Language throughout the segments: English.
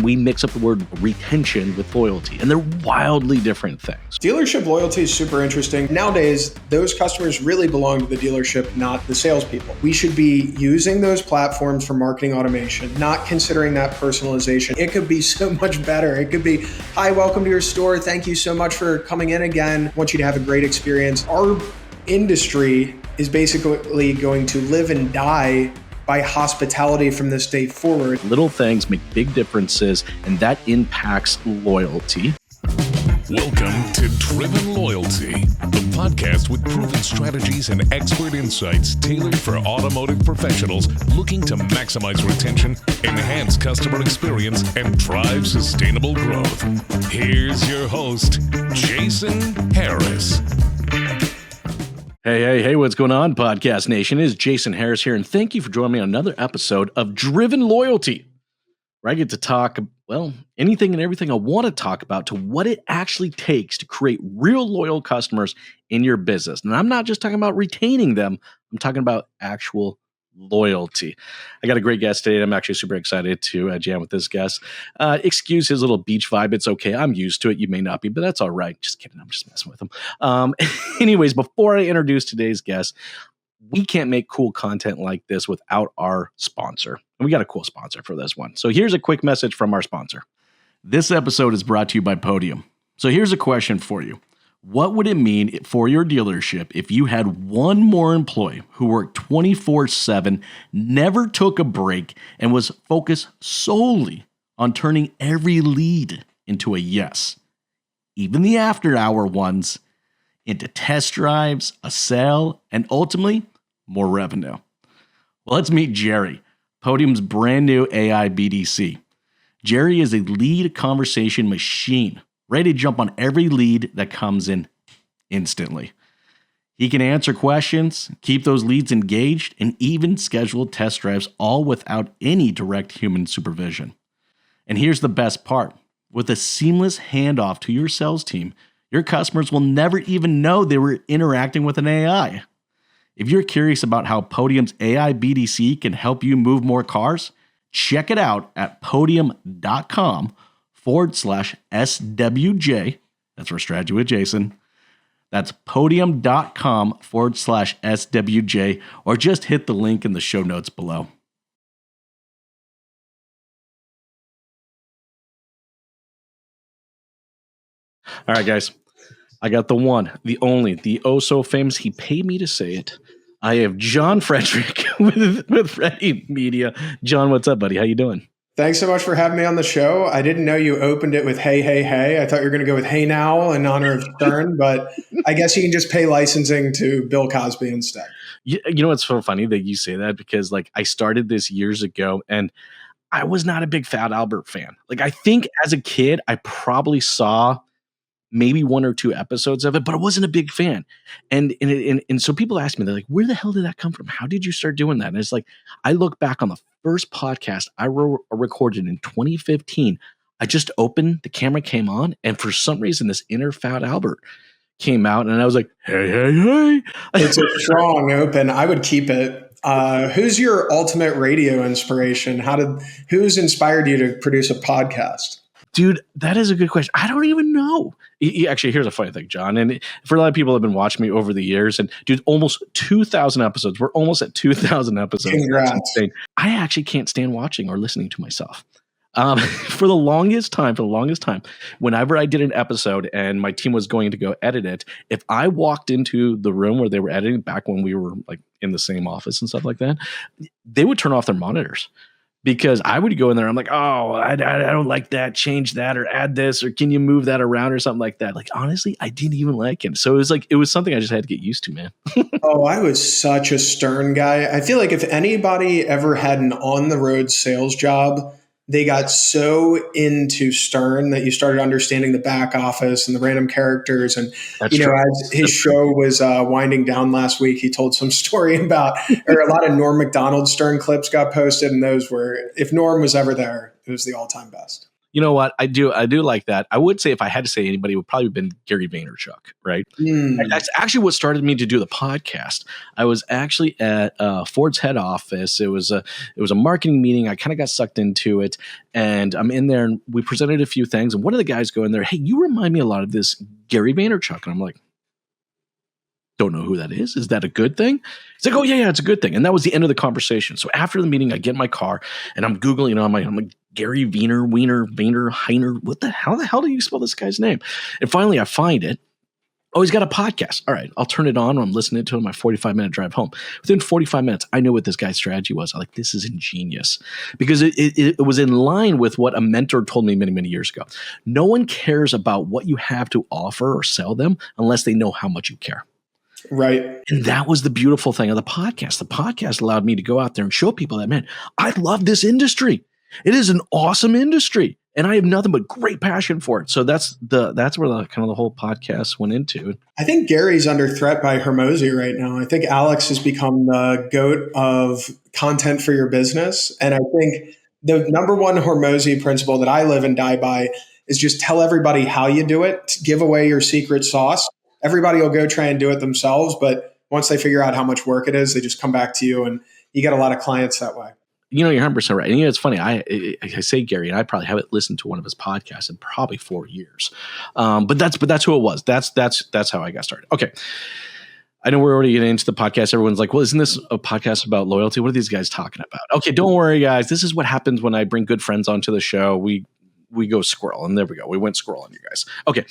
we mix up the word retention with loyalty, and they're wildly different things. Dealership loyalty is super interesting. Nowadays, those customers really belong to the dealership, not the salespeople. We should be using those platforms for marketing automation, not considering that personalization. It could be so much better. It could be, hi, welcome to your store. Thank you so much for coming in again. I want you to have a great experience. Our industry is basically going to live and die by hospitality from this day forward. Little things make big differences, and that impacts loyalty. Welcome to Driven Loyalty, the podcast with proven strategies and expert insights tailored for automotive professionals looking to maximize retention, enhance customer experience, and drive sustainable growth. Here's your host, Jason Harris. Hey, what's going on, Podcast Nation? It is Jason Harris here, and thank you for joining me on another episode of Driven Loyalty, where I get to talk, anything and everything I want to talk about to what it actually takes to create real loyal customers in your business. And I'm not just talking about retaining them, I'm talking about actual loyalty. I got a great guest today, and I'm actually super excited to jam with this guest. Excuse his little beach vibe. It's okay. I'm used to it. You may not be, but that's all right. Just kidding. I'm just messing with him. Anyways, before I introduce today's guest, we can't make cool content like this without our sponsor. And we got a cool sponsor for this one. So here's a quick message from our sponsor. This episode is brought to you by Podium. So here's a question for you. What would it mean for your dealership if you had one more employee who worked 24/7, never took a break, and was focused solely on turning every lead into a yes, even the after-hour ones, into test drives, a sale, and ultimately, more revenue? Well, let's meet Jerry, Podium's brand new AI BDC. Jerry is a lead conversation machine, ready to jump on every lead that comes in instantly. He can answer questions, keep those leads engaged, and even schedule test drives, all without any direct human supervision. And here's the best part. With a seamless handoff to your sales team, your customers will never even know they were interacting with an AI. If you're curious about how Podium's AI BDC can help you move more cars, check it out at podium.com/SWJ. That's for Strategy with Jason. That's podium.com/SWJ, or just hit the link in the show notes below. All right, guys. I got the one, the only, the oh so famous, he paid me to say it. I have Jon Frederick with Freddie Media. Jon, what's up, buddy? How you doing? Thanks so much for having me on the show. I didn't know you opened it with hey, hey, hey. I thought you were going to go with hey now in honor of Stern, but I guess you can just pay licensing to Bill Cosby instead. You know, it's so funny that you say that, because I started this years ago, and I was not a big Fat Albert fan. I think as a kid, I probably saw maybe one or two episodes of it, but I wasn't a big fan. And so people ask me, they're like, where the hell did that come from? How did you start doing that? And it's I look back on the first podcast I recorded in 2015. I just opened, the camera came on, and for some reason, this inner Fat Albert came out, and I was like, hey. It's a strong open. I would keep it. Who's your ultimate radio inspiration? Who's inspired you to produce a podcast? Dude, that is a good question. I don't even know. Actually, here's a funny thing, Jon. And for a lot of people that have been watching me over the years, and dude, almost 2,000 episodes. We're almost at 2,000 episodes. Congrats. That's insane. I actually can't stand watching or listening to myself. For the longest time, whenever I did an episode and my team was going to go edit it, if I walked into the room where they were editing, back when we were in the same office and stuff like that, they would turn off their monitors. Because I would go in there, I'm like, oh, I don't like that, change that, or add this, or can you move that around, or something like that. Honestly, I didn't even like it. So it was something I just had to get used to, man. Oh, I was such a Stern guy. I feel like if anybody ever had an on-the-road sales job, they got so into Stern that you started understanding the back office and the random characters. And, That's true. As his show was winding down last week, he told some story about, or a lot of Norm Macdonald Stern clips got posted. And those were, if Norm was ever there, it was the all-time best. You know what? I do like that. I would say if I had to say anybody, it would probably have been Gary Vaynerchuk, right? That's actually what started me to do the podcast. I was actually at Ford's head office. It was a marketing meeting. I kind of got sucked into it, and I'm in there, and we presented a few things. And one of the guys go in there, "Hey, you remind me a lot of this Gary Vaynerchuk," and I'm like, "Don't know who that is. Is that a good thing?" He's like, "Oh yeah, it's a good thing." And that was the end of the conversation. So after the meeting, I get in my car and I'm Googling, I'm like, Gary Vayner, Heiner. How the hell do you spell this guy's name? And finally I find it. Oh, he's got a podcast. All right, I'll turn it on. I'm listening to it on my 45-minute drive home. Within 45 minutes, I knew what this guy's strategy was. I'm like, this is ingenious, because it was in line with what a mentor told me many, many years ago. No one cares about what you have to offer or sell them unless they know how much you care. Right. And that was the beautiful thing of the podcast. The podcast allowed me to go out there and show people that, man, I love this industry. It is an awesome industry, and I have nothing but great passion for it. So that's where the whole podcast went into. I think Gary's under threat by Hormozy right now. I think Alex has become the GOAT of content for your business. And I think the number one Hormozy principle that I live and die by is just tell everybody how you do it. Give away your secret sauce. Everybody will go try and do it themselves, but once they figure out how much work it is, they just come back to you, and you get a lot of clients that way. You're 100% right. And it's funny. I say Gary, and I probably haven't listened to one of his podcasts in probably 4 years. But that's who it was. That's how I got started. Okay. I know we're already getting into the podcast. Everyone's like, well, isn't this a podcast about loyalty? What are these guys talking about? Okay, don't worry, guys. This is what happens when I bring good friends onto the show. We go squirrel, and there we go. We went squirrel on you guys. Okay.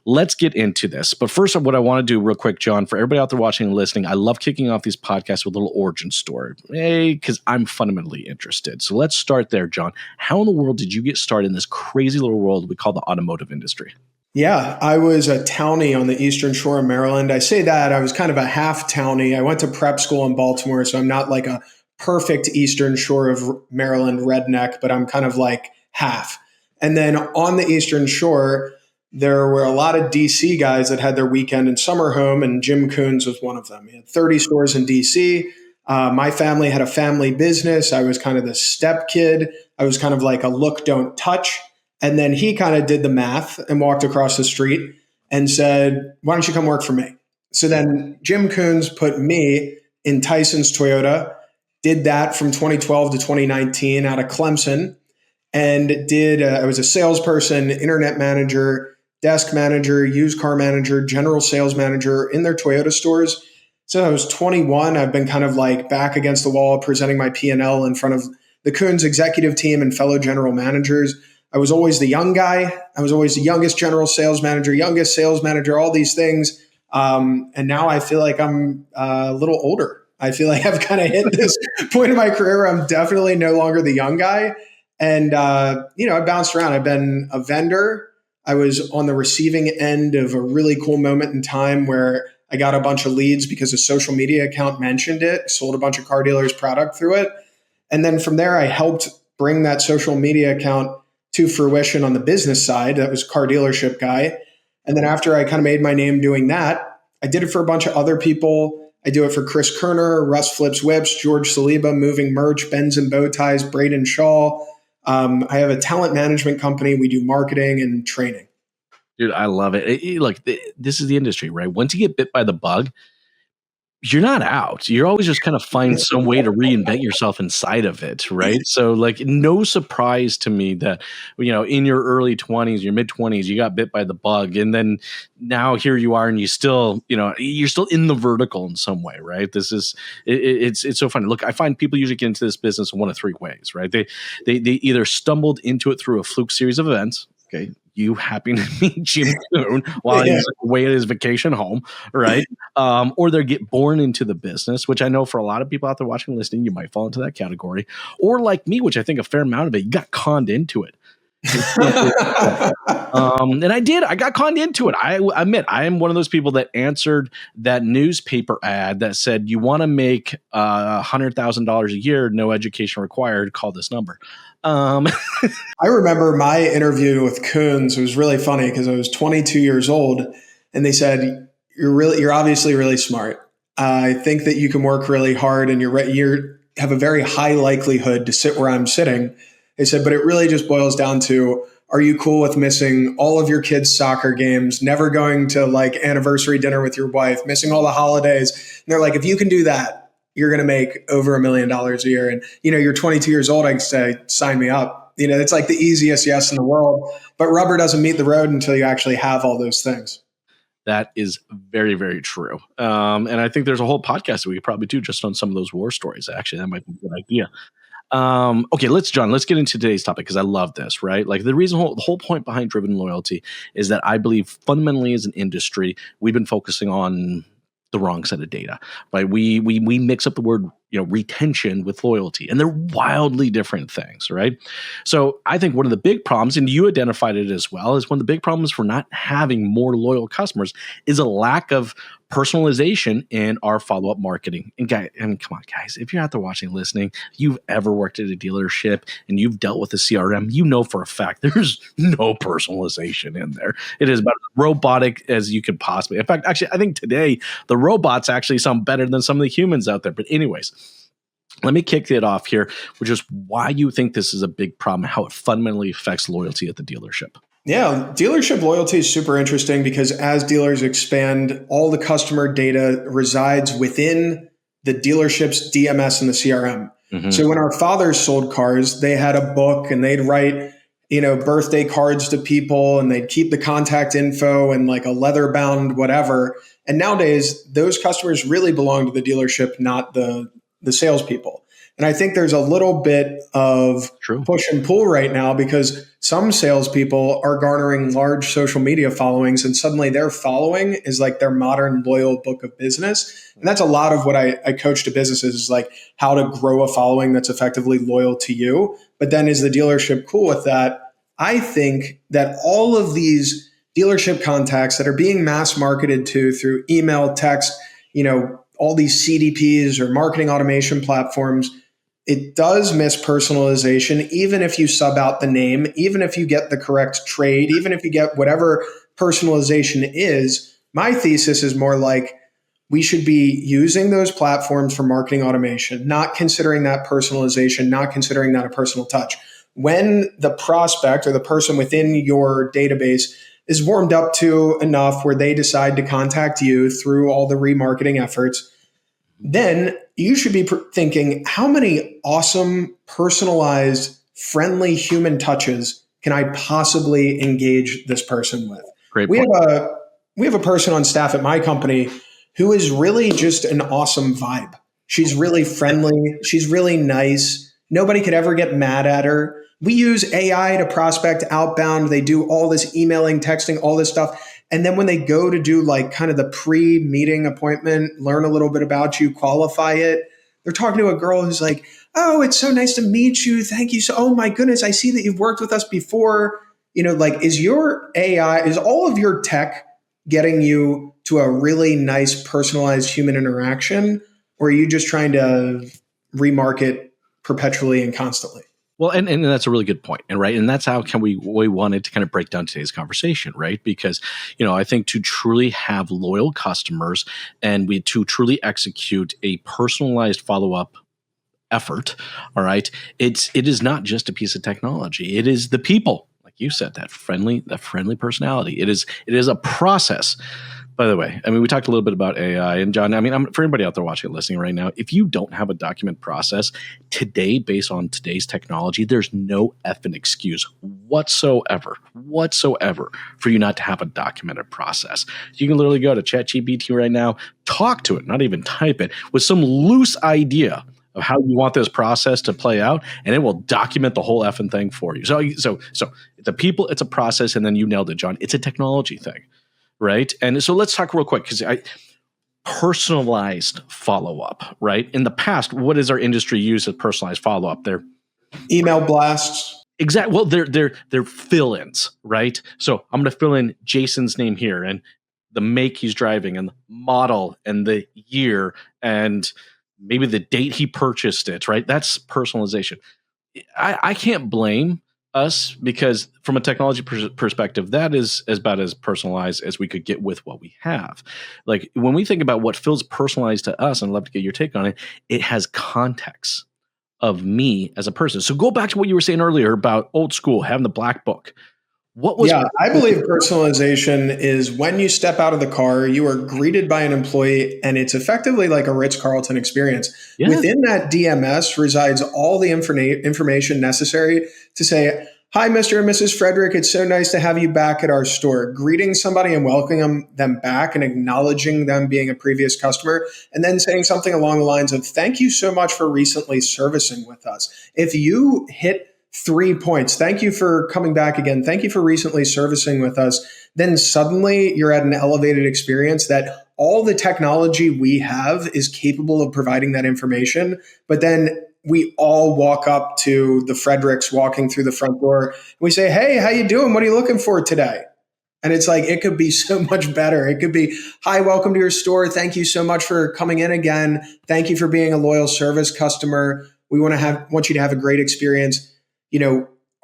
Let's get into this. But first, what I want to do real quick, John, for everybody out there watching and listening, I love kicking off these podcasts with a little origin story, because I'm fundamentally interested. So let's start there, John. How in the world did you get started in this crazy little world we call the automotive industry? Yeah, I was a townie on the Eastern Shore of Maryland. I say that I was kind of a half townie. I went to prep school in Baltimore, so I'm not like a perfect Eastern Shore of Maryland redneck, but I'm kind of like half. And then on the Eastern Shore, there were a lot of DC guys that had their weekend and summer home, and Jim Coons was one of them. He had 30 stores in DC. My family had a family business. I was kind of the step kid. I was kind of like a look, don't touch. And then he kind of did the math and walked across the street and said, why don't you come work for me? So then Jim Coons put me in Tyson's Toyota, did that from 2012 to 2019 out of Clemson, and I was a salesperson, internet manager, desk manager, used car manager, general sales manager in their Toyota stores. So I was 21. I've been kind of like back against the wall presenting my P&L in front of the Coons executive team and fellow general managers. I was always the young guy. I was always the youngest general sales manager, all these things. And now I feel like I'm a little older. I feel like I've kind of hit this point in my career where I'm definitely no longer the young guy. And, I bounced around. I've been a vendor. I was on the receiving end of a really cool moment in time where I got a bunch of leads because a social media account mentioned it, sold a bunch of car dealers product through it. And then from there, I helped bring that social media account to fruition on the business side. That was car dealership guy. And then after I kind of made my name doing that, I did it for a bunch of other people. I do it for Chris Kerner, Russ Flips Whips, George Saliba, Moving Merch, Benz and Bow Ties, Braden Shaw. I have a talent management company. We do marketing and training. Dude, I love it. Look, this is the industry, right? Once you get bit by the bug, you're not out. You're always just kind of find some way to reinvent yourself inside of it, right? So like, no surprise to me that, in your early 20s, your mid 20s, you got bit by the bug. And then now here you are, and you're still in the vertical in some way, right? It's so funny. Look, I find people usually get into this business in one of three ways, right? They either stumbled into it through a fluke series of events. Okay. You happen to meet Jim Coon while he's away at his vacation home, right? Or they get born into the business, which I know for a lot of people out there watching and listening, you might fall into that category. Or like me, which I think a fair amount of it, you got conned into it. And I got conned into it. I admit I am one of those people that answered that newspaper ad that said, you want to make $100,000 a year, no education required, call this number. I remember my interview with Coons. It was really funny because I was 22 years old, and they said, you're obviously really smart. I think that you can work really hard, and you have a very high likelihood to sit where I'm sitting. They said, but it really just boils down to, are you cool with missing all of your kids' soccer games, never going to like anniversary dinner with your wife, missing all the holidays? And they're like, if you can do that, you're going to make over $1 million a year. And, you're 22 years old. I can say, sign me up. It's like the easiest yes in the world, but rubber doesn't meet the road until you actually have all those things. That is very, very true. And I think there's a whole podcast that we could probably do just on some of those war stories. Actually, that might be a good idea. Okay, let's get into today's topic because I love this, right? Like the whole point behind driven loyalty is that I believe fundamentally as an industry, we've been focusing on the wrong set of data, right? We mix up the word, retention with loyalty, and they're wildly different things, right? So I think one of the big problems, and you identified it as well, is one of the big problems for not having more loyal customers is a lack of personalization in our follow-up marketing. And come on, guys, if you're out there watching, listening, you've ever worked at a dealership and you've dealt with a CRM, you know for a fact there's no personalization in there. It is about as robotic as you could possibly. In fact, actually, I think today the robots actually sound better than some of the humans out there. But anyways, let me kick it off here, which is why you think this is a big problem, how it fundamentally affects loyalty at the dealership. Yeah, dealership loyalty is super interesting because as dealers expand, all the customer data resides within the dealership's DMS and the CRM. Mm-hmm. So when our fathers sold cars, they had a book and they'd write, birthday cards to people and they'd keep the contact info and like a leather bound whatever. And nowadays, those customers really belong to the dealership, not the salespeople. And I think there's a little bit of push and pull right now because some salespeople are garnering large social media followings and suddenly their following is like their modern loyal book of business. And that's a lot of what I coach to businesses is like how to grow a following that's effectively loyal to you. But then is the dealership cool with that? I think that all of these dealership contacts that are being mass marketed to through email, text, all these CDPs or marketing automation platforms, it does miss personalization, even if you sub out the name, even if you get the correct trade, even if you get whatever personalization is. My thesis is more like we should be using those platforms for marketing automation, not considering that personalization, not considering that a personal touch. When the prospect or the person within your database is warmed up to enough where they decide to contact you through all the remarketing efforts, then you should be thinking, how many awesome, personalized, friendly human touches can I possibly engage this person with? Great point. point. We have a person on staff at my company who is really just an awesome vibe. She's really friendly. She's really nice. Nobody could ever get mad at her. We use AI to prospect outbound. They do all this emailing, texting, all this stuff. And then when they go to do like kind of the pre-meeting appointment, learn a little bit about you, qualify it, they're talking to a girl who's like, oh, it's so nice to meet you. Thank you. So, oh my goodness, I see that you've worked with us before. Is your AI, is all of your tech getting you to a really nice personalized human interaction? Or are you just trying to remarket perpetually and constantly? Well, and that's a really good point, and right, and that's how we wanted to kind of break down today's conversation, right? Because I think to truly have loyal customers and to truly execute a personalized follow-up effort, all right, it is not just a piece of technology; it is the people, like you said, that friendly personality. It is a process. By the way, we talked a little bit about AI, and John, for anybody out there watching and listening right now, if you don't have a document process today based on today's technology, there's no effing excuse whatsoever for you not to have a documented process. You can literally go to ChatGPT right now, talk to it, not even type it, with some loose idea of how you want this process to play out, and it will document the whole effing thing for you. So it's a people, it's a process, and then you nailed it, John. It's a technology thing. Right. And so let's talk real quick because personalized follow-up, right? In the past, what does our industry use as personalized follow-up? They're email blasts. Exactly. Well, they're fill-ins, right? So I'm going to fill in Jason's name here and the make he's driving and the model and the year and maybe the date he purchased it, right? That's personalization. I can't blame us because from a technology perspective, that is about as personalized as we could get with what we have. Like when we think about what feels personalized to us, and I'd love to get your take on it, it has context of me as a person. So go back to what you were saying earlier about old school, having the black book. What was? Yeah, I believe personalization is when you step out of the car, you are greeted by an employee, and it's effectively like a Ritz-Carlton experience. Yeah. Within that DMS resides all the information necessary to say, "Hi, Mr. and Mrs. Frederick. It's so nice to have you back at our store." Greeting somebody and welcoming them back and acknowledging them being a previous customer, and then saying something along the lines of, "Thank you so much for recently servicing with us." If you hit 3 points, thank you for coming back again, thank you for recently servicing with us, then suddenly you're at an elevated experience that all the technology we have is capable of providing that information. But then we all walk up to the Fredericks walking through the front door. And we say, "Hey, how you doing? What are you looking for today?" And it's like, it could be so much better. It could be, "Hi, welcome to your store. Thank you so much for coming in again. Thank you for being a loyal service customer. We want you to have a great experience."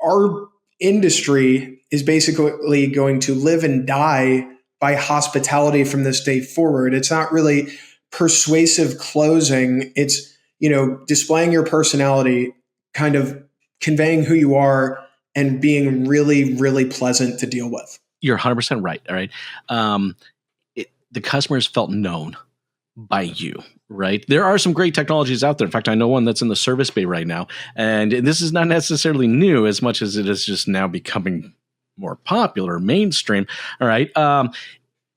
Our industry is basically going to live and die by hospitality from this day forward. It's not really persuasive closing. It's, displaying your personality, kind of conveying who you are and being really, really pleasant to deal with. You're 100% right. All right. The customers felt known by you, right? There are some great technologies out there. In fact, I know one that's in the service bay right now. And this is not necessarily new as much as it is just now becoming more popular, mainstream. All right.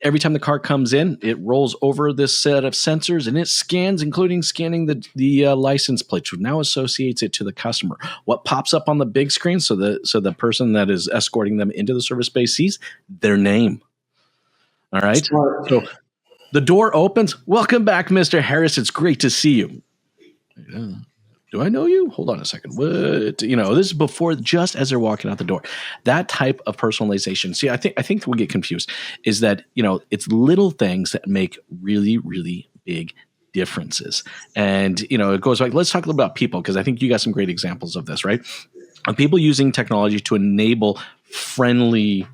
Every time the car comes in, it rolls over this set of sensors and it scans, including scanning the license plate, which now associates it to the customer. What pops up on the big screen so the person that is escorting them into the service bay sees their name. All right. Smart. So the door opens. "Welcome back, Mr. Harris. It's great to see you." Do I know you? Hold on a second. What? This is before, just as they're walking out the door. That type of personalization. See, I think we get confused is that, it's little things that make really, really big differences. And, it goes like, let's talk a little about people, because I think you got some great examples of this, right? Of people using technology to enable friendly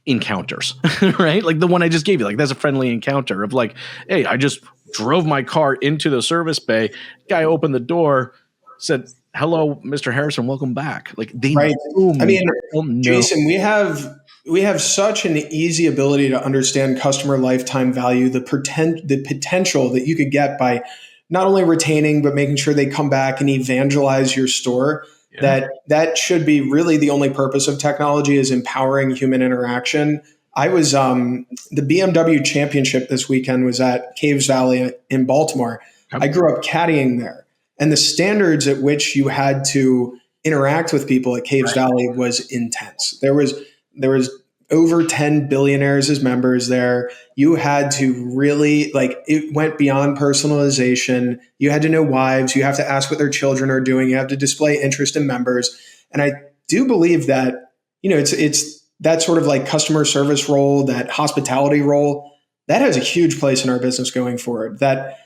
encounters, right? Like the one I just gave you, like that's a friendly encounter of like, "Hey, I just drove my car into the service bay. Guy opened the door, said, 'Hello, Mr. Harrison, welcome back.'" Like they Right. know I me. mean, Jason, we have such an easy ability to understand customer lifetime value, the potential that you could get by not only retaining, but making sure they come back and evangelize your store. Yeah. That should be really the only purpose of technology, is empowering human interaction. I was the BMW championship this weekend was at Caves Valley in Baltimore. I grew up caddying there, and the standards at which you had to interact with people at Caves Valley was intense. There was over 10 billionaires as members there. You had to really, it went beyond personalization. You had to know wives. You have to ask what their children are doing. You have to display interest in members. And I do believe that, it's that sort of like customer service role, that hospitality role, that has a huge place in our business going forward. That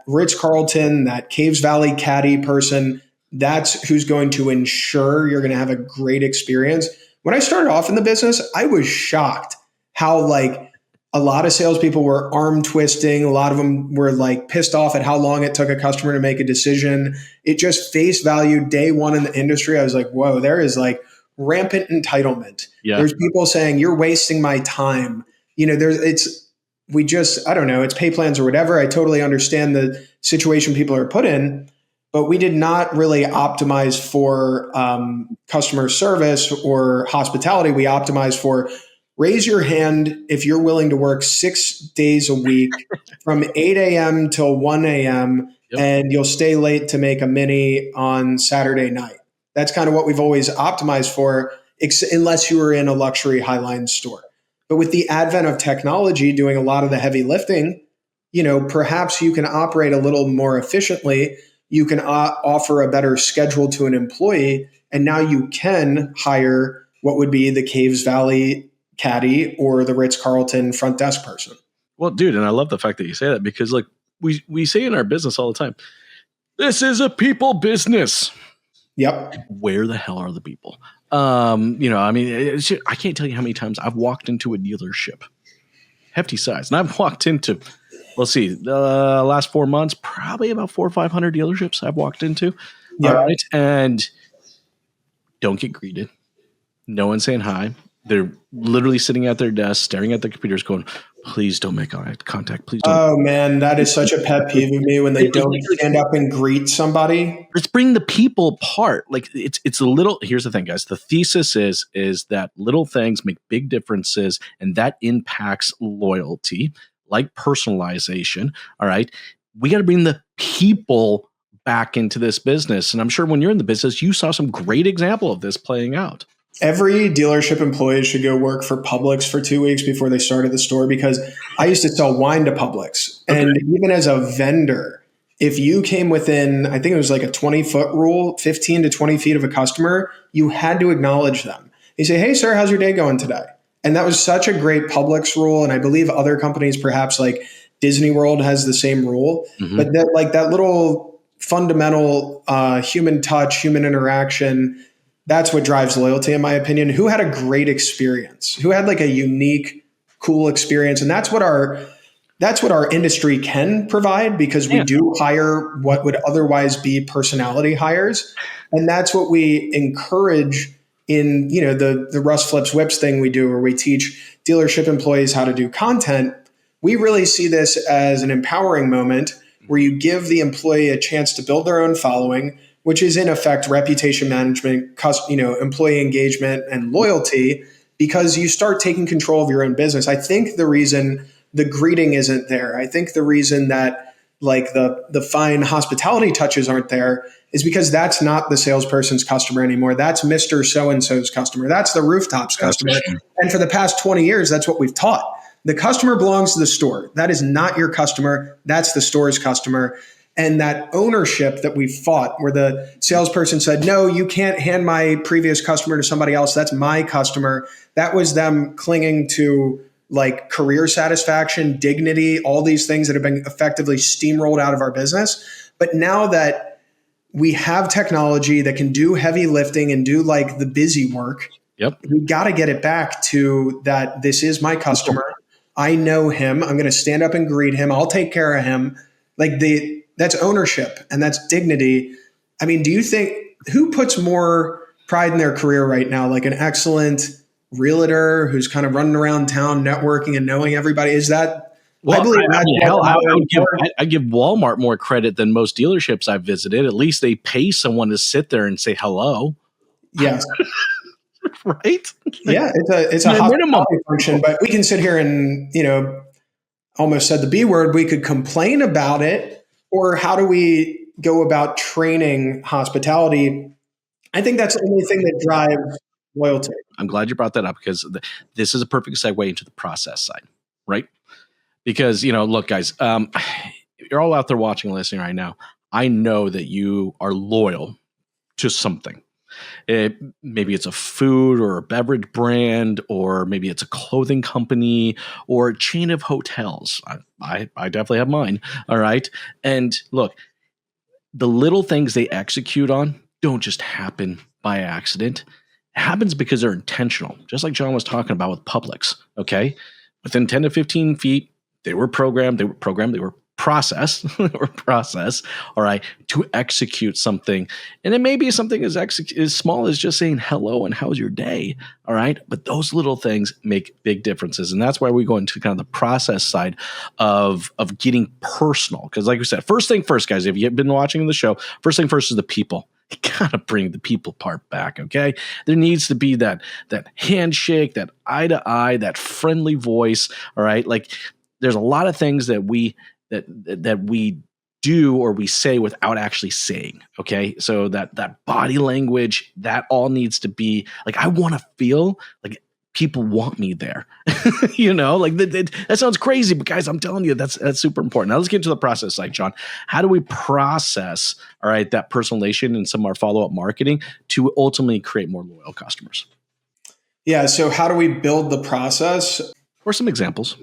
Ritz-Carlton, that Caves Valley caddy person, that's who's going to ensure you're going to have a great experience. When I started off in the business, I was shocked how a lot of salespeople were arm twisting. A lot of them were pissed off at how long it took a customer to make a decision. It just face value day one in the industry. I was like, whoa, there is rampant entitlement. Yeah. There's people saying you're wasting my time. I don't know, it's pay plans or whatever. I totally understand the situation people are put in. But we did not really optimize for customer service or hospitality. We optimized for raise your hand if you're willing to work 6 days a week from 8 a.m. till 1 a.m. Yep. And you'll stay late to make a mini on Saturday night. That's kind of what we've always optimized for, unless you were in a luxury Highline store. But with the advent of technology doing a lot of the heavy lifting, perhaps you can operate a little more efficiently. You can offer a better schedule to an employee, and now you can hire what would be the Caves Valley caddy or the Ritz-Carlton front desk person. Well, dude, and I love the fact that you say that, because we say in our business all the time, this is a people business. Yep. Where the hell are the people? I can't tell you how many times I've walked into a dealership, hefty size, and I've walked into, let's see, the last 4 months, probably about 400 or 500 dealerships I've walked into. Yeah. All right. And don't get greeted. No one's saying hi. They're literally sitting at their desk, staring at their computers going, please don't make eye contact. Please don't. Oh man, that is such a pet peeve of me when they don't stand up and greet somebody. Let's bring the people part. Like it's a little, here's the thing, guys. The thesis is that little things make big differences, and that impacts loyalty, like personalization. All right. We got to bring the people back into this business. And I'm sure when you're in the business, you saw some great example of this playing out. Every dealership employee should go work for Publix for 2 weeks before they started the store, because I used to sell wine to Publix. And even as a vendor, if you came within, I think it was like a 20-foot rule, 15 to 20 feet of a customer, you had to acknowledge them. You say, hey, sir, how's your day going today? And that was such a great Publix rule. And I believe other companies, perhaps like Disney World, has the same rule. But that, like that little fundamental human touch, human interaction, that's what drives loyalty, in my opinion. Who had a great experience? Who had like a unique, cool experience? And that's what our industry can provide, because we do hire what would otherwise be personality hires. And that's what we encourage in, the Russ Flips Whips thing we do, where we teach dealership employees how to do content. We really see this as an empowering moment where you give the employee a chance to build their own following, which is in effect reputation management, employee engagement and loyalty, because you start taking control of your own business. I think the reason the greeting isn't there, I think the reason that like the fine hospitality touches aren't there, is because that's not the salesperson's customer anymore. That's Mr. So-and-so's customer. That's the rooftops customer. And for the past 20 years, that's what we've taught. The customer belongs to the store. That is not your customer. That's the store's customer. And that ownership that we fought, where the salesperson said, no, you can't hand my previous customer to somebody else. That's my customer. That was them clinging to like career satisfaction, dignity, all these things that have been effectively steamrolled out of our business. But now that we have technology that can do heavy lifting and do like the busy work, we got to get it back to that. This is my customer. I know him. I'm going to stand up and greet him. I'll take care of him. That's ownership and that's dignity. I mean, do you think, who puts more pride in their career right now? Like an excellent realtor who's kind of running around town networking and knowing everybody? Is that, well, I give Walmart more credit than most dealerships I've visited. At least they pay someone to sit there and say hello. Yes. Right? Yeah. It's a hospitality function, but we can sit here and, almost said the B word. We could complain about it. Or how do we go about training hospitality? I think that's the only thing that drives loyalty. I'm glad you brought that up, because this is a perfect segue into the process side, right? Because, look, guys, you're all out there watching and listening right now. I know that you are loyal to something. Maybe it's a food or a beverage brand, or maybe it's a clothing company or a chain of hotels. I definitely have mine. All right. And look, the little things they execute on don't just happen by accident. It happens because they're intentional. Just like Jon was talking about with Publix. Okay. Within 10 to 15 feet, they were programmed, they were process, all right, to execute something. And it may be something as small as just saying hello and how's your day, all right? But those little things make big differences. And that's why we go into kind of the process side of getting personal. Because like we said, first thing first, guys, if you've been watching the show, first thing first is the people. You got to bring the people part back, okay? There needs to be that handshake, that eye to eye, that friendly voice, all right? Like there's a lot of things that we do or we say without actually saying. Okay. So that body language, that all needs to be like, I want to feel like people want me there. That sounds crazy, but guys, I'm telling you, that's super important. Now let's get to the process side, Jon. How do we process, all right, that personalization and some of our follow-up marketing to ultimately create more loyal customers? Yeah. So how do we build the process? Or some examples.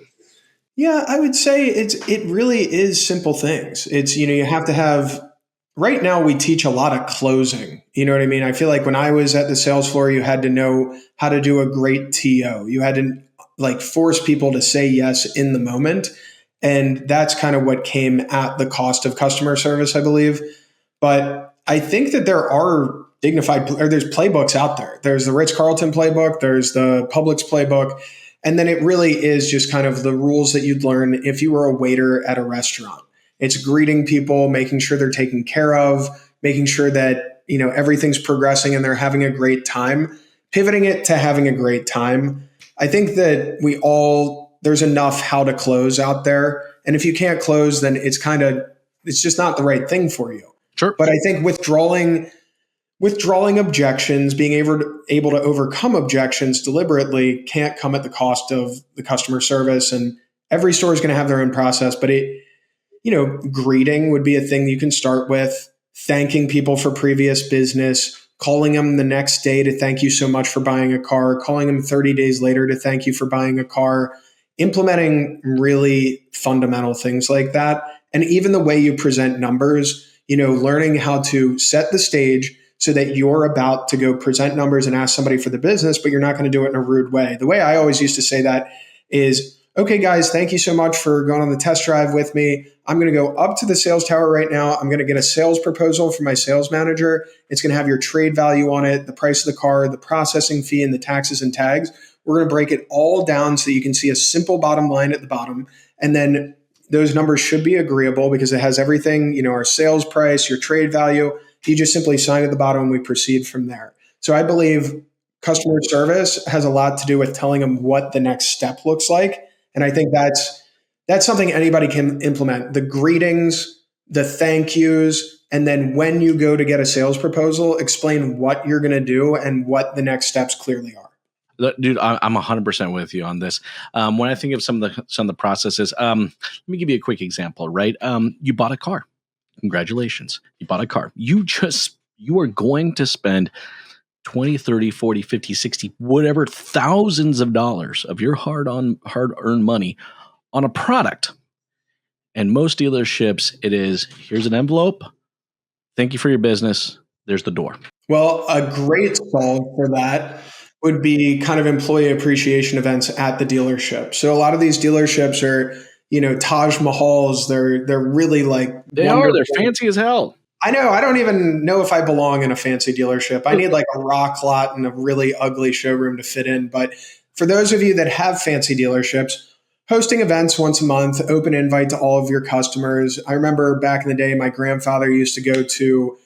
Yeah, I would say it really is simple things. It's, you have to have, right now we teach a lot of closing. You know what I mean? I feel like when I was at the sales floor, you had to know how to do a great TO. You had to force people to say yes in the moment. And that's kind of what came at the cost of customer service, I believe. But I think that there are there's playbooks out there. There's the Ritz-Carlton playbook, there's the Publix playbook, and then it really is just kind of the rules that you'd learn if you were a waiter at a restaurant. It's greeting people, making sure they're taken care of, making sure that, everything's progressing and they're having a great time, pivoting it to having a great time. I think that there's enough how to close out there. And if you can't close, then it's just not the right thing for you. Sure. But I think withdrawing objections, being able to overcome objections deliberately can't come at the cost of the customer service. And every store is going to have their own process, but greeting would be a thing you can start with, thanking people for previous business, calling them the next day to thank you so much for buying a car, calling them 30 days later to thank you for buying a car, implementing really fundamental things like that. And even the way you present numbers, learning how to set the stage so that you're about to go present numbers and ask somebody for the business, but you're not going to do it in a rude way. The way I always used to say that is, okay, guys, thank you so much for going on the test drive with me. I'm going to go up to the sales tower right now. I'm going to get a sales proposal from my sales manager. It's going to have your trade value on it, the price of the car, the processing fee, and the taxes and tags. We're going to break it all down so that you can see a simple bottom line at the bottom. And then those numbers should be agreeable because it has everything, our sales price, your trade value. You just simply sign at the bottom and we proceed from there. So I believe customer service has a lot to do with telling them what the next step looks like. And I think that's something anybody can implement. The greetings, the thank yous, and then when you go to get a sales proposal, explain what you're going to do and what the next steps clearly are. Dude, I'm 100% with you on this. When I think of some of the processes, let me give you a quick example, right? You bought a car. Congratulations. You bought a car. You are going to spend 20, 30, 40, 50, 60, whatever thousands of dollars of your hard-earned money on a product. And most dealerships, it is, here's an envelope. Thank you for your business. There's the door. Well, a great solve for that would be kind of employee appreciation events at the dealership. So a lot of these dealerships are, Taj Mahals. They're really they're fancy as hell. I know. I don't even know if I belong in a fancy dealership. I need like a rock lot and a really ugly showroom to fit in. But for those of you that have fancy dealerships, hosting events once a month, open invite to all of your customers. I remember back in the day, my grandfather used to go to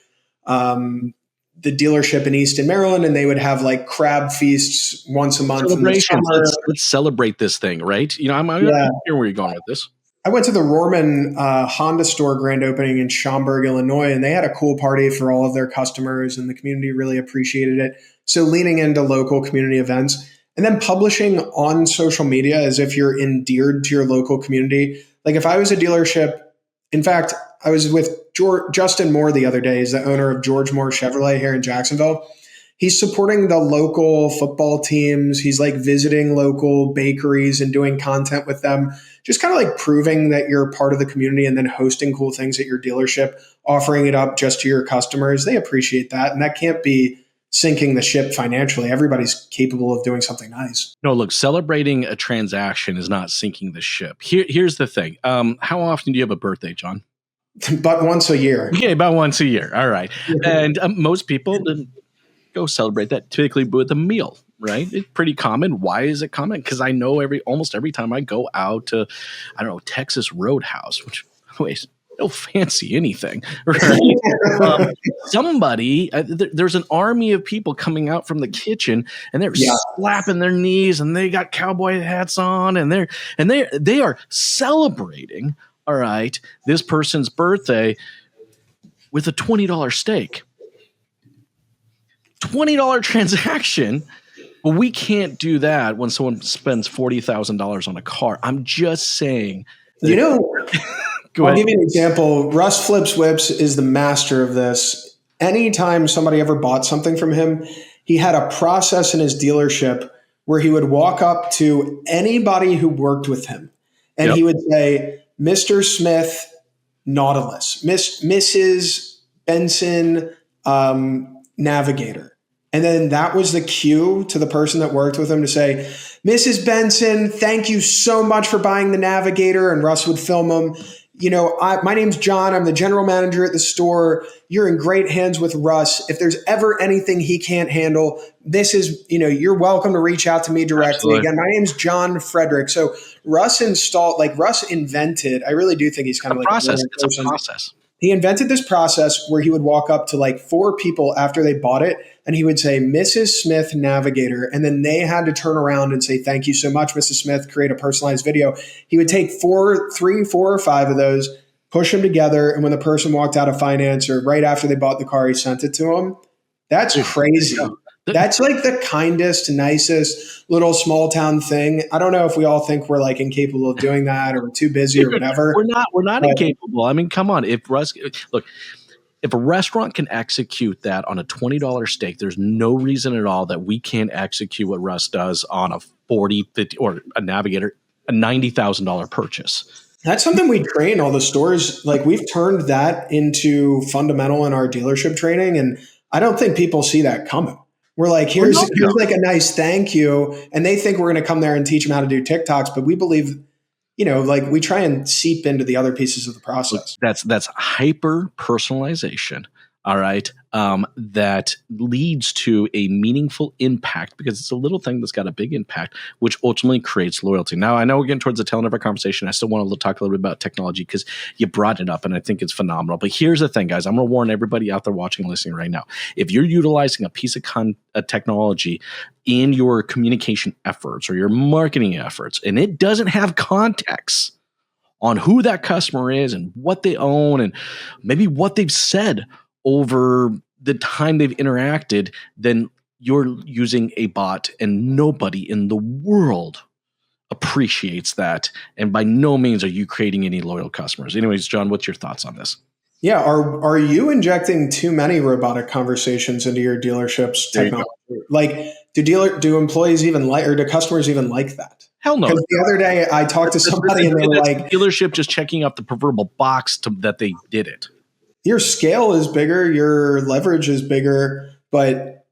the dealership in Easton, Maryland, and they would have like crab feasts once a month. Celebrations. Let's celebrate this thing, right? I'm hearing where you're going with this. I went to the Rorman Honda store grand opening in Schaumburg, Illinois, and they had a cool party for all of their customers, and the community really appreciated it. So leaning into local community events and then publishing on social media as if you're endeared to your local community. Like if I was a dealership, in fact, I was with Justin Moore the other day. He's the owner of George Moore Chevrolet here in Jacksonville. He's supporting the local football teams. He's like visiting local bakeries and doing content with them. Just kind of like proving that you're part of the community and then hosting cool things at your dealership, offering it up just to your customers. They appreciate that. And that can't be sinking the ship financially. Everybody's capable of doing something nice. No, look, celebrating a transaction is not sinking the ship. Here's the thing. How often do you have a birthday, John? But once a year. Okay, about once a year. All right. And most people go celebrate that typically with a meal, right? It's pretty common. Why is it common? Because I know almost every time I go out to, Texas Roadhouse, which always no fancy anything, right? Somebody, there's an army of people coming out from the kitchen and they're slapping their knees and they got cowboy hats on and they are celebrating, all right, this person's birthday with a $20 steak. $20 transaction. Well, we can't do that when someone spends $40,000 on a car. I'm just saying. I'll give you an example. Russ Flips Whips is the master of this. Anytime somebody ever bought something from him, he had a process in his dealership where he would walk up to anybody who worked with him and he would say, Mr. Smith, Nautilus, Mrs. Benson, Navigator. And then that was the cue to the person that worked with him to say, Mrs. Benson, thank you so much for buying the Navigator. And Russ would film him. my name's John. I'm the general manager at the store. You're in great hands with Russ. If there's ever anything he can't handle, this is, you're welcome to reach out to me directly. Absolutely. Again, my name's Jon Frederick. So Russ invented, I really do think he's kind of like Process. a It's a process. He invented this process where he would walk up to like 4 people after they bought it, and he would say, Mrs. Smith, navigator. And then they had to turn around and say, thank you so much, Mrs. Smith, create a personalized video. He would take 4 or 5 of those, push them together. And when the person walked out of finance or right after they bought the car, he sent it to them. That's crazy. That's like the kindest, nicest little small town thing. I don't know if we all think we're like incapable of doing that or we're too busy or whatever. We're not incapable. I mean, come on. If a restaurant can execute that on a $20 steak, there's no reason at all that we can't execute what Russ does on a $40, $50, or a navigator, a $90,000 purchase. That's something we train all the stores. Like we've turned that into fundamental in our dealership training. And I don't think people see that coming. We're like, here's like a nice thank you. And they think we're going to come there and teach them how to do TikToks. But we believe, like we try and seep into the other pieces of the process. That's hyper personalization. All right. That leads to a meaningful impact because it's a little thing that's got a big impact, which ultimately creates loyalty. Now, I know we're getting towards the tail end of our conversation. I still want to talk a little bit about technology because you brought it up and I think it's phenomenal. But here's the thing, guys. I'm going to warn everybody out there watching and listening right now. If you're utilizing a piece of technology in your communication efforts or your marketing efforts, and it doesn't have context on who that customer is and what they own and maybe what they've said over the time they've interacted, then you're using a bot and nobody in the world appreciates that. And by no means are you creating any loyal customers. Anyways, John, what's your thoughts on this? Yeah. Are you injecting too many robotic conversations into your dealership's technology? Like, do employees even like, or do customers even like that? Hell no. Because the other day I talked to somebody and they were like, dealership just checking off the proverbial box that they did it. Your scale is bigger, your leverage is bigger, but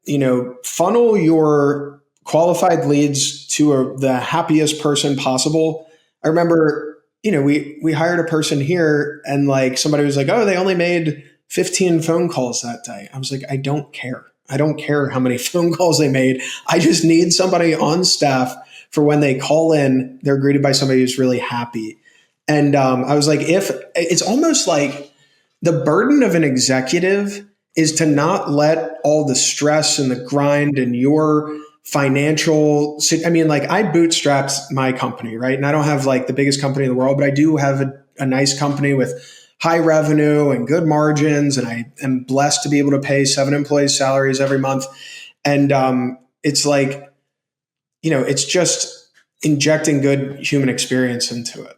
funnel your qualified leads to the happiest person possible. I remember, we hired a person here and like somebody was like, oh, they only made 15 phone calls that day. I was like, I don't care. I don't care how many phone calls they made. I just need somebody on staff for when they call in, they're greeted by somebody who's really happy. And I was like, if it's almost like the burden of an executive is to not let all the stress and the grind and your financial, I bootstrapped my company, right? And I don't have like the biggest company in the world, but I do have a nice company with high revenue and good margins. And I am blessed to be able to pay 7 employees' salaries every month. And it's like, it's just injecting good human experience into it.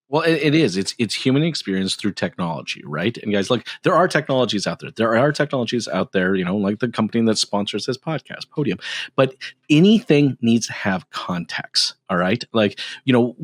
Well, it is. It's human experience through technology, right? And guys, look, there are technologies out there. There are technologies out there, like the company that sponsors this podcast, Podium. But anything needs to have context, all right? Like,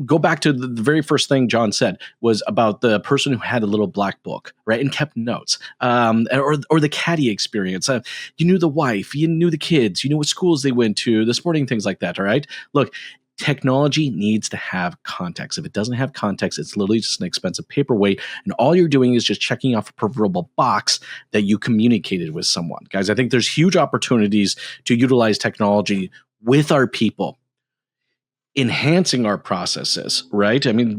go back to the very first thing John said was about the person who had a little black book, right? And kept notes, or the caddy experience. You knew the wife, you knew the kids, you knew what schools they went to, the sporting things like that, all right? Look, technology needs to have context. If it doesn't have context, it's literally just an expensive paperweight. And all you're doing is just checking off a proverbial box that you communicated with someone. Guys, I think there's huge opportunities to utilize technology with our people, enhancing our processes, right? I mean,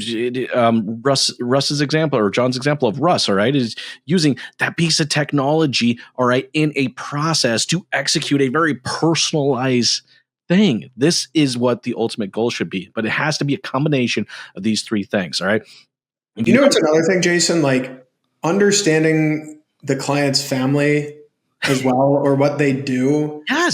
Russ's example or John's example of Russ, all right, is using that piece of technology, all right, in a process to execute a very personalized thing. This is what the ultimate goal should be, but it has to be a combination of these 3 things. All right. It's another thing, Jason, like understanding the client's family as well, or what they do. Yes.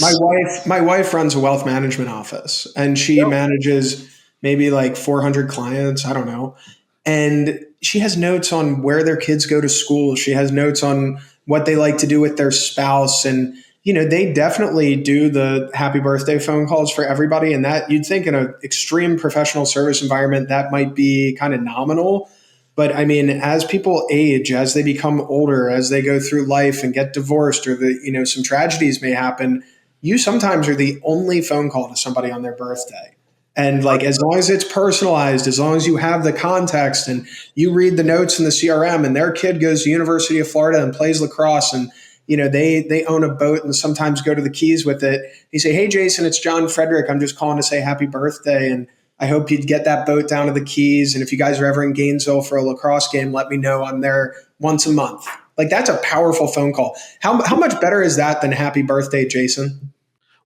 My wife runs a wealth management office and she manages maybe like 400 clients. I don't know. And she has notes on where their kids go to school. She has notes on what they like to do with their spouse. And they definitely do the happy birthday phone calls for everybody. And that you'd think in an extreme professional service environment, that might be kind of nominal. But I mean, as people age, as they become older, as they go through life and get divorced or some tragedies may happen, you sometimes are the only phone call to somebody on their birthday. And like, as long as it's personalized, as long as you have the context and you read the notes in the CRM, and their kid goes to University of Florida and plays lacrosse, and they own a boat and sometimes go to the Keys with it. You say, hey, Jason, it's Jon Frederick. I'm just calling to say happy birthday. And I hope you'd get that boat down to the Keys. And if you guys are ever in Gainesville for a lacrosse game, let me know. I'm there once a month. Like, that's a powerful phone call. How much better is that than happy birthday, Jason?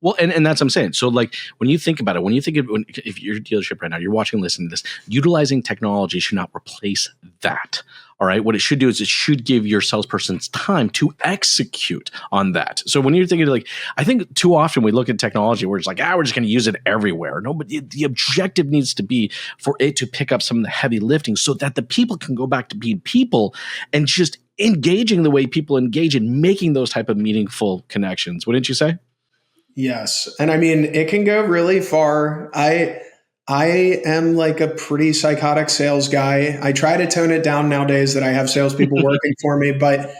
Well, and that's what I'm saying. So, like, when you think about it, if you're a dealership right now, you're watching, listening to this, utilizing technology should not replace that. All right. What it should do is it should give your salesperson's time to execute on that. So when you're thinking, like, I think too often we look at technology, we're just like, we're just going to use it everywhere. No, but the objective needs to be for it to pick up some of the heavy lifting so that the people can go back to being people and just engaging the way people engage and making those type of meaningful connections. Wouldn't you say? Yes. And I mean, it can go really far. I am like a pretty psychotic sales guy. I try to tone it down nowadays that I have salespeople working for me. But,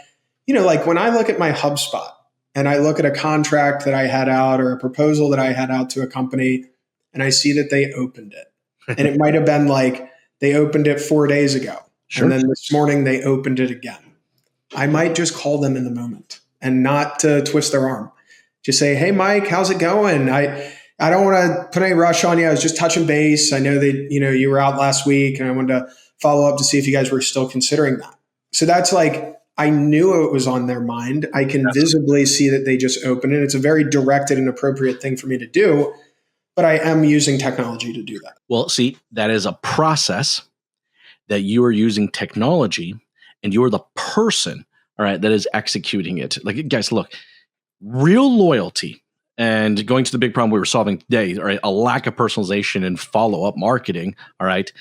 like when I look at my HubSpot and I look at a contract that I had out or a proposal that I had out to a company, and I see that they opened it, and it might have been like they opened it 4 days ago. Sure. And then this morning they opened it again. I might just call them in the moment and not to twist their arm. Just say, hey, Mike, how's it going? I don't want to put any rush on you. I was just touching base. I know that, you were out last week, and I wanted to follow up to see if you guys were still considering that. So that's like, I knew it was on their mind. I can visibly see that they just opened it. It's a very directed and appropriate thing for me to do, but I am using technology to do that. Well, see, that is a process that you are using technology, and you're the person, all right, that is executing it. Like, guys, look, real loyalty, and going to the big problem we were solving today, all right, a lack of personalization and follow-up marketing, all right,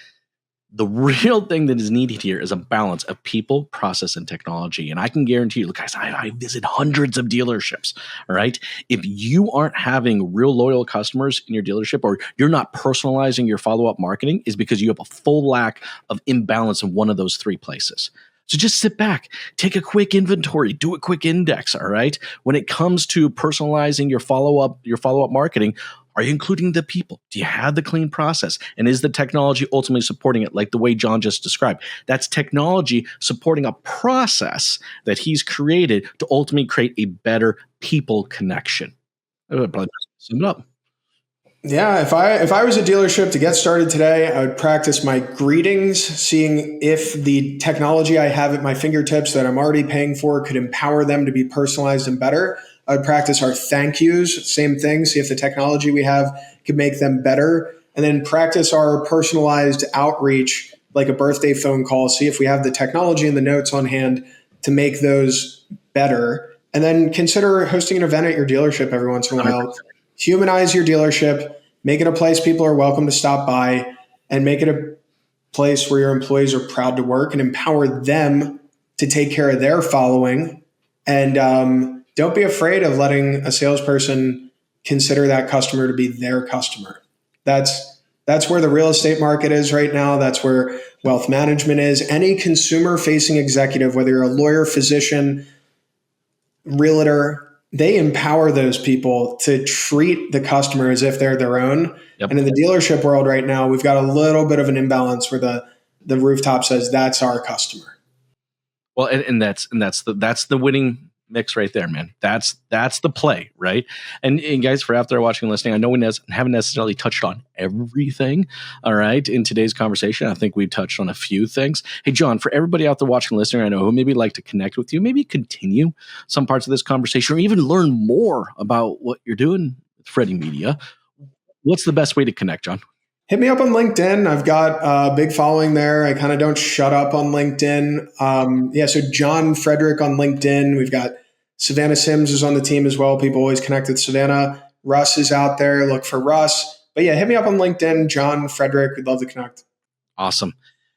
the real thing that is needed here is a balance of people, process, and technology. And I can guarantee you, look, guys, I visit hundreds of dealerships, all right? If you aren't having real loyal customers in your dealership, or you're not personalizing your follow-up marketing, is because you have a full lack of imbalance in one of those three places. So just sit back, take a quick inventory, do a quick index, all right? When it comes to personalizing your follow-up marketing, are you including the people? Do you have the clean process? And is the technology ultimately supporting it, like the way Jon just described? That's technology supporting a process that he's created to ultimately create a better people connection. I would probably sum it up. Yeah, if I was a dealership to get started today, I would practice my greetings, seeing if the technology I have at my fingertips that I'm already paying for could empower them to be personalized and better. I would practice our thank yous, same thing, see if the technology we have could make them better. And then practice our personalized outreach, like a birthday phone call, see if we have the technology and the notes on hand to make those better. And then consider hosting an event at your dealership every once in a while. Humanize your dealership, make it a place people are welcome to stop by, and make it a place where your employees are proud to work, and empower them to take care of their following. And don't be afraid of letting a salesperson consider that customer to be their customer. That's where the real estate market is right now. That's where wealth management is. Any consumer-facing executive, whether you're a lawyer, physician, realtor, they empower those people to treat the customer as if they're their own. Yep. And in the dealership world right now, we've got a little bit of an imbalance where the rooftop says that's our customer. Well, and that's the winning mix right there, man. That's the play, right? And guys, for out there watching and listening, I know we haven't necessarily touched on everything, all right, in today's conversation. I think we touched on a few things. Hey, Jon, for everybody out there watching and listening, I know who maybe like to connect with you, maybe continue some parts of this conversation, or even learn more about what you're doing with Freddie Media. What's the best way to connect, Jon? Hit me up on LinkedIn. I've got a big following there. I kind of don't shut up on LinkedIn. So Jon Frederick on LinkedIn. We've got Savannah Sims is on the team as well. People always connect with Savannah. Russ is out there. Look for Russ. But yeah, hit me up on LinkedIn, Jon Frederick. We'd love to connect. Awesome.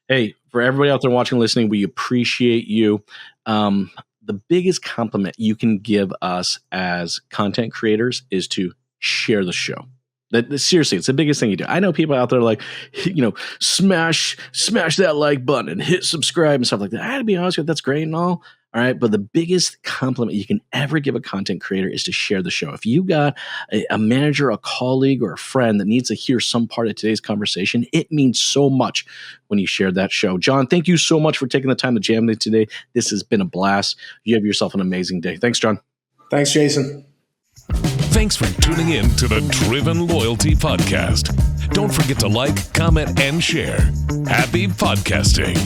Hey, for everybody out there watching and listening, we appreciate you. The biggest compliment you can give us as content creators is to share the show. Seriously, it's the biggest thing you do. I know people out there like, smash that like button and hit subscribe and stuff like that. To be honest with you, that's great and all. All right. But the biggest compliment you can ever give a content creator is to share the show. If you got a manager, a colleague, or a friend that needs to hear some part of today's conversation, it means so much when you share that show. Jon, thank you so much for taking the time to jam me today. This has been a blast. You have yourself an amazing day. Thanks, Jon. Thanks, Jason. Thanks for tuning in to the Driven Loyalty Podcast. Don't forget to like, comment, and share. Happy podcasting.